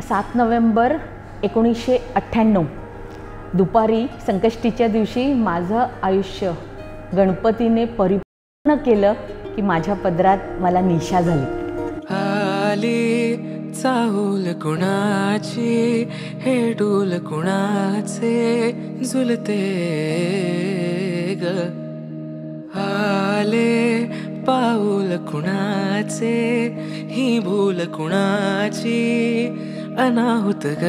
7 November 1998 दुपारी संकष्टीच्या दिवशी माझं आयुष्य गणपतीने परिपूर्ण केलं की माझ्या पदरात मला निशा झाली। आली चाहूल कुणाची हे डोल कुणाचे झुलते ग, आले पाऊल कुणाचे ही भूल कुणाची अनाहुत ग,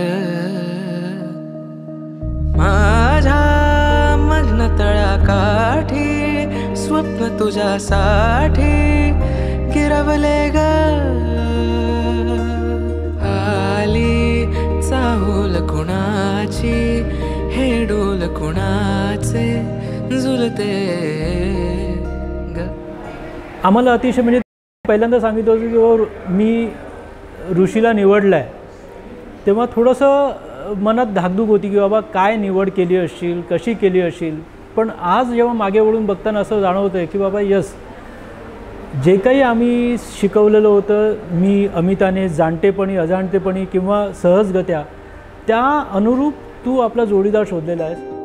माझ्या मग्न तळाकाठी स्वप्न तुझ्यासाठी गिरवले ग, आली चाहूल कुणाची हे डोल कुणाचे झुलते ग। आम्हाला अतिशय म्हणजे पहिल्यांदा सांगितलं होतं की मी ऋषीला निवडलं आहे, तेव्हा थोडंसं मनात धाकधूक होती की बाबा काय निवड केली असशील, कशी केली असशील। पण आज जेव्हा मागे वळून बघताना असं जाणवतं आहे की बाबा यस, जे काही आम्ही शिकवलेलं होतं मी अमिताने जाणतेपणी अजाणतेपणी किंवा सहजगत्या, त्या अनुरूप तू आपला जोडीदार शोधलेला आहेस।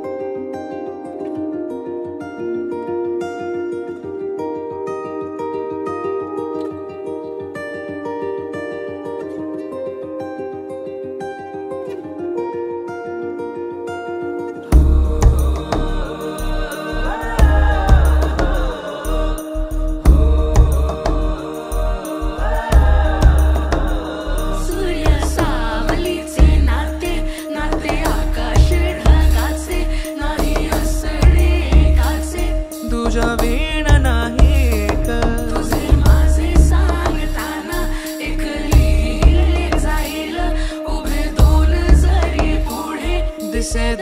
दिसे